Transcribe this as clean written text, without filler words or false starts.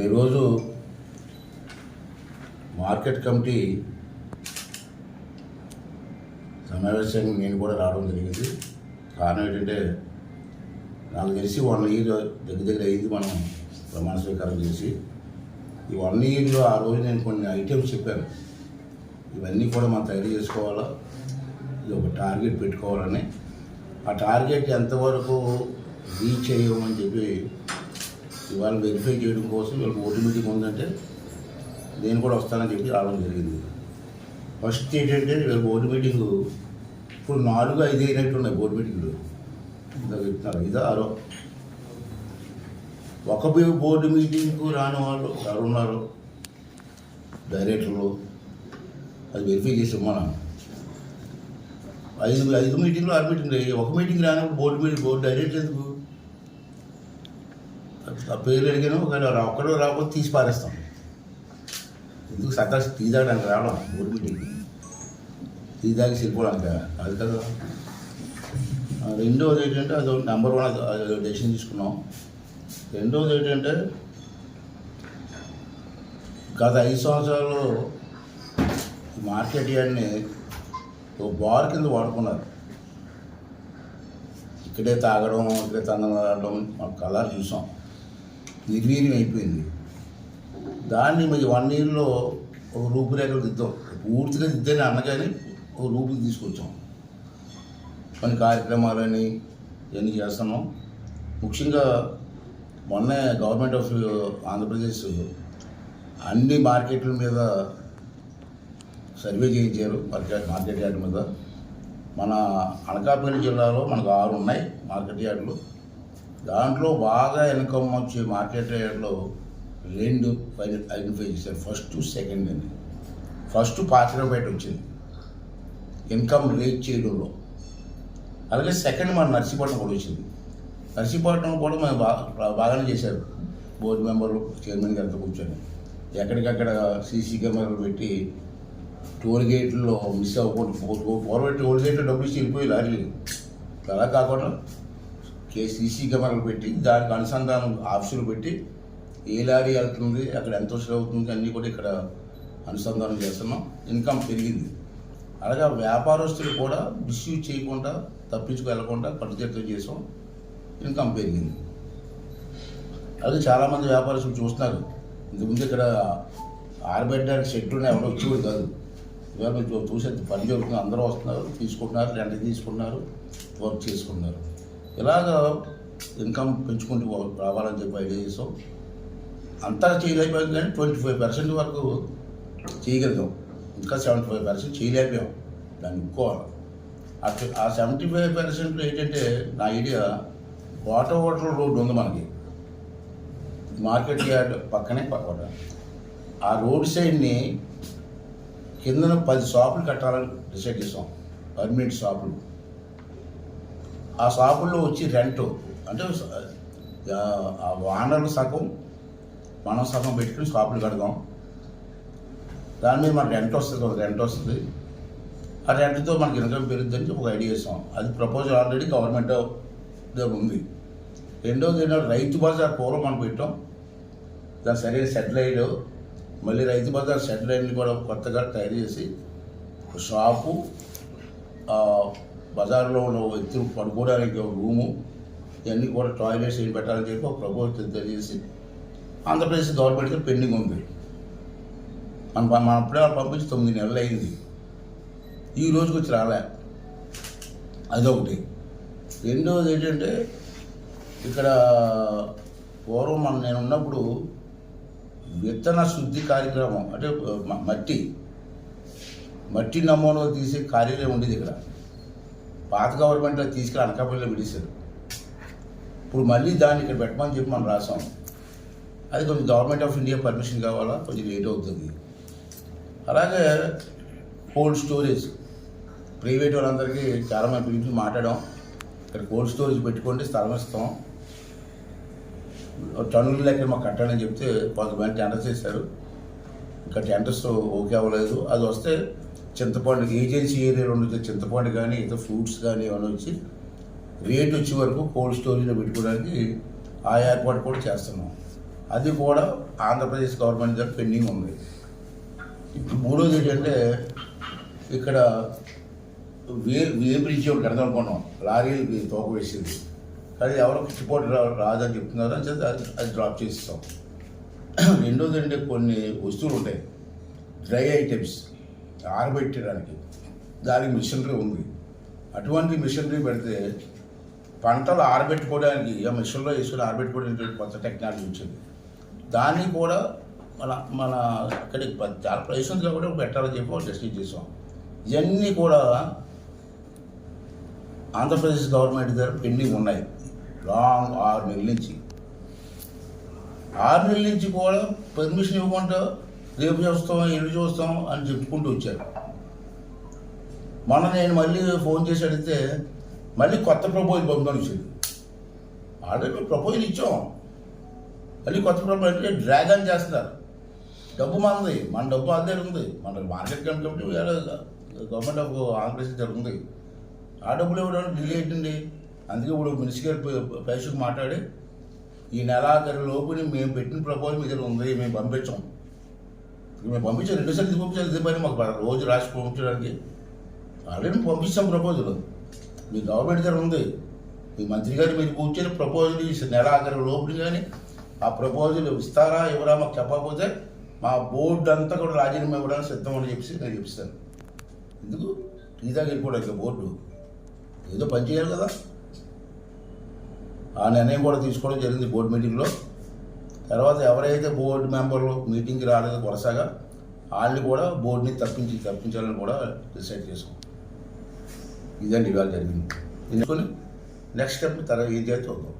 ఈరోజు market committee సమావేశానికి నేను కూడా రావడం జరిగింది. కారణం ఏంటంటే నాకు తెలిసి 1 ఇయర్ దగ్గర అయింది మనం ప్రమాణ స్వీకారం చేసి. ఈ 1 ఇయర్లో ఆ రోజు నేను కొన్ని ఐటమ్స్ చెప్పాను. ఇవన్నీ కూడా మనం తయారు చేసుకోవాలా, ఇది ఒక టార్గెట్ పెట్టుకోవాలని. ఆ టార్గెట్ ఎంతవరకు రీచ్ అయ్యామని చెప్పి ఇవాళ వెరిఫై చేయడం కోసం వీళ్ళకి ఓటు మీటింగ్ ఉందంటే నేను కూడా వస్తానని చెప్పి రావడం జరిగింది. ఫస్ట్ ఏంటంటే వీళ్ళకి ఓటు మీటింగు ఇప్పుడు 4, 5 అయినట్టు ఉన్నాయి బోర్డు మీటింగ్లు. ఇంత చెప్తున్నారు 5, 6 ఒక బోర్డు మీటింగ్కు రాని వాళ్ళు ఎవరున్నారు డైరెక్టర్లు, అది వెరిఫై చేసి మనం 5 మీటింగ్లు 6 మీటింగ్లు ఒక మీటింగ్ రానప్పుడు బోర్డు డైరెక్టర్ ఎందుకు ఆ పేర్లు అడిగాను. ఒక్కడో రాకపోతే తీసి పారేస్తాం. ఎందుకు సత్తా తీదాడానికి రావడం బోర్డు మీటింగ్కి, తీదాకి వెళ్ళిపోవడానికి అది కదా. రెండోది ఏంటంటే అది నెంబర్ 1 డెసిషన్ తీసుకున్నాం. రెండోది ఏంటంటే గత 5 సంవత్సరాలు మార్కెట్ యార్డ్ని ఓ బార్ కింద వాడుకున్నారు. ఇక్కడే తాగడం, ఇక్కడే తందం ఆడడం మాకు కలర్ చూసాం, నిర్వీర్యం అయిపోయింది. దాన్ని మరి 1 ఇయర్లో ఒక రూపురేఖలు దిద్దాం. పూర్తిగా దిద్దని అన్నగాని ఒక రూపుకి తీసుకొచ్చాం. కొన్ని కార్యక్రమాలని ఇవన్నీ చేస్తున్నాం. ముఖ్యంగా మొన్నే గవర్నమెంట్ ఆఫ్ ఆంధ్రప్రదేశ్ అన్ని మార్కెట్ల మీద సర్వే చేయించారు. మార్కెట్ యార్డ్ మీద మన అనకాపల్లి జిల్లాలో మనకు 6 ఉన్నాయి మార్కెట్ యార్డులు. దాంట్లో బాగా ఇన్కమ్ వచ్చే మార్కెట్ యార్డ్లో 2 ఐడెంటిఫై చేశారు. ఫస్ట్, సెకండ్ అని. ఫస్ట్ పాచిరావుపేట వచ్చింది ఇన్కమ్ రేట్ చేయడంలో. అలాగే సెకండ్ మన నర్సీపట్నం కూడా వచ్చింది. నర్సీపట్నం కూడా మనం బాగానే చేశారు. బోర్డు మెంబర్లు, చైర్మన్ గారితో కూర్చొని ఎక్కడికక్కడ సీసీ కెమెరాలు పెట్టి టోల్ గేట్లో మిస్ అవ్వకూడదు. పూర్వం టోల్ గేట్లో డబ్బులు ఇచ్చి వెళ్ళిపోయి లారీలు అలా కాకుండా సీసీ కెమెరాలు పెట్టి దానికి అనుసంధానం ఆఫీసులు పెట్టి ఏ లారీ వెళ్తుంది, అక్కడ ఎంత వసూలు అవుతుంది అన్నీ కూడా ఇక్కడ అనుసంధానం చేస్తున్నాం. ఇన్కమ్ పెరిగింది. అలాగే వ్యాపారస్తులు కూడా మిస్యూజ్ చేయకుండా, తప్పించుకు వెళ్లకుండా కట్టుదిట్టం చేసాం. ఇన్కమ్ పెరిగింది. అలాగే చాలామంది వ్యాపారస్తులు చూస్తున్నారు. ఇంతకుముందు ఇక్కడ ఆరబెట్టడానికి షెడ్లు ఎవరో వచ్చేవాడు కాదు. ఇవాళ మీరు చూసే పని జరుగుతుంది. అందరూ వస్తున్నారు, తీసుకుంటున్నారు, రెంట్ తీసుకుంటున్నారు, వర్క్ చేసుకుంటున్నారు. ఇలాగ ఇన్కమ్ పెంచుకుంటూ రావాలని చెప్పి ఐడియా చేసాం. అంతా చేయలేకపోయాం కానీ 25% వరకు చేయగలిగాం. ఇంకా 75% చేయలేకపోయాం. దాన్ని ఒప్పుకోవాలి. ఆ 75% ఏంటంటే నా ఐడియా వాటర్ రోడ్డు ఉంది మనకి మార్కెట్ యార్డ్ పక్కనే పక్కన. ఆ రోడ్ సైడ్ని కిందన 10 షాపులు కట్టాలని డిసైడ్ చేసాం. పర్మనెంట్ షాపులు. ఆ షాపుల్లో వచ్చి రెంట్ అంటే ఆ ఓనర్లు సగం మనం సగం పెట్టుకుని షాపులు కడదాం. దాని మీద మనకు రెంట్ వస్తుంది. ఆ రెంట్తో మనకి ఇన్కమ్ పెరుగుద్దని ఒక ఐడియా చేస్తాం. అది ప్రపోజల్ ఆల్రెడీ గవర్నమెంట్ దగ్గర ఉంది. రెండోది ఏంటంటే రైతు బజార్ పూర్వం మనం పెట్టాం. దాని సరైన సెటిల్ అయ్యాడు. మళ్ళీ రైతు బజార్ సెటిల్ అయ్యింది కూడా కొత్తగా తయారు చేసి షాపు, బజార్లో ఉన్న వ్యక్తులు పడుకోవడానికి ఒక రూము, ఇవన్నీ కూడా టాయిలెట్స్ ఏం పెట్టాలని చెప్పి ఒక ప్రపోజల్ తెలియజేసి ఆంధ్రప్రదేశ్ గవర్నమెంట్కి పెండింగ్ ఉంది. మన అప్పుడే పంపించి 9 నెలలు అయింది. ఈ రోజుకి వచ్చి రాలే. అదొకటి. రెండోది ఏంటంటే ఇక్కడ పూర్వం నేను ఉన్నప్పుడు విత్తన శుద్ధి కార్యక్రమం అంటే మట్టి నమూనాలు తీసే కార్యాలయం ఉండేది ఇక్కడ. పాత గవర్నమెంట్లో తీసుకెళ్ళి అనకాపల్లిలో విడిశారు. ఇప్పుడు మళ్ళీ దాన్ని ఇక్కడ పెట్టమని చెప్పి మనం రాసాం. అది కొంచెం గవర్నమెంట్ ఆఫ్ ఇండియా పర్మిషన్ కావాలా, కొంచెం లేట్ అవుతుంది. అలాగే కోల్డ్ స్టోరేజ్ ప్రైవేట్ వాళ్ళందరికీ చాలామంది పిలిచి మాట్లాడాం. ఇక్కడ కోల్డ్ స్టోరేజ్ పెట్టుకోండి, స్థలం ఇస్తాం, టన్నుల లెక్క మాకు కట్టాలని చెప్తే కొంతమంది టెండర్స్ చేశారు. ఇంకా టెండర్స్ ఓకే అవ్వలేదు. అది వస్తే చింతపండు ఏజెన్సీ ఏరియాలో ఉండే చింతపండు కానీ ఇతర ఫ్రూట్స్ కానీ ఏమైనా వచ్చి రేట్ వచ్చే వరకు కోల్డ్ స్టోరేజ్లో పెట్టుకోవడానికి ఆ ఏర్పాటు కూడా చేస్తున్నాం. అది కూడా ఆంధ్రప్రదేశ్ గవర్నమెంట్ దగ్గర పెండింగ్ ఉంది. ఇప్పుడు మూడోది ఏంటంటే ఇక్కడ బ్రిడ్జి ఒకటి కడదనుకున్నాం, లారీలకి తోక వేసేది, కానీ ఎవరో రిపోర్ట్ రాదని చెప్తున్నారు అని చెప్పి అది డ్రాప్ చేస్తాం. రెండోది అంటే కొన్ని వస్తువులు ఉంటాయి, డ్రై ఐటమ్స్ ఆరబెట్టడానికి, దానికి మిషనరీ ఉంది. అటువంటి మిషనరీ పెడితే పంటలు ఆరబెట్టుకోవడానికి ఆ మిషన్లో వేసుకుని ఆరబెట్టుకోవడానికి కొత్త టెక్నాలజీ వచ్చింది. దాన్ని కూడా మన అక్కడికి చాలా ప్రైస్ ఉంది కాబట్టి పెట్టాలని చెప్పి టెస్టింగ్ చేసాం. ఇవన్నీ కూడా ఆంధ్రప్రదేశ్ గవర్నమెంట్ దగ్గర పెండింగ్ ఉన్నాయి లాంగ్ 6 నెలల నుంచి. 6 నెలల నుంచి కూడా పర్మిషన్ ఇవ్వకుండా రేపు చూస్తాం ఎల్లుండి చూస్తాం అని చెప్పుకుంటూ వచ్చారు. మొన్న నేను మళ్ళీ ఫోన్ చేసి అడిగితే మళ్ళీ కొత్త ప్రపోజల్ పంపించింది. ఆల్రెడీ ప్రపోజల్ ఇచ్చాం, మళ్ళీ కొత్త ప్రపోజల్ అంటే డ్రాగన్ చేస్తున్నారు. డబ్బు మనది, మన డబ్బు అదే ఉంది, మన market committee government of Andhra Pradesh దగ్గర ఉంది. ఆ డబ్బులు ఇవ్వడం డిలే అవుతుంది. అందుకే ఇప్పుడు మినిస్టర్ పైసకు మాట్లాడి ఈ నెలాఖరు లోపుని మేము పెట్టిన ప్రపోజల్ మీ దగ్గర ఉంది, మేము పంపించాం 2 సార్లు పంపించాలి. ఇదే పని మాకు రోజు రాసి పంపించడానికి ఆల్రెడీ పంపిస్తాం. ప్రపోజల్ మీ గవర్నమెంట్ దగ్గర ఉంది, మీ మంత్రి గారు మీరు కూర్చొని ప్రపోజల్ ఈ నెలాఖరు లోపుని కానీ ఆ ప్రపోజల్ ఇస్తారా ఇవ్వరా మాకు చెప్పకపోతే మా బోర్డు అంతా కూడా రాజీనామా ఇవ్వడానికి సిద్ధం అని చెప్పి నేను చెప్తాను. ఎందుకు టీ దాకా వెళ్ళిపోవడానికి బోర్డు ఏదో పని చేయాలి కదా. ఆ నిర్ణయం కూడా తీసుకోవడం జరిగింది బోర్డు మీటింగ్లో. తర్వాత ఎవరైతే బోర్డు మెంబర్లు మీటింగ్కి రాలేదో వరుసగా వాళ్ళని కూడా బోర్డుని తప్పించాలని కూడా డిసైడ్ చేసుకోం. ఇదండి ఇవాళ జరిగింది. నెక్స్ట్ స్టెప్ తర్వాత ఏం చేస్తే చూద్దాం.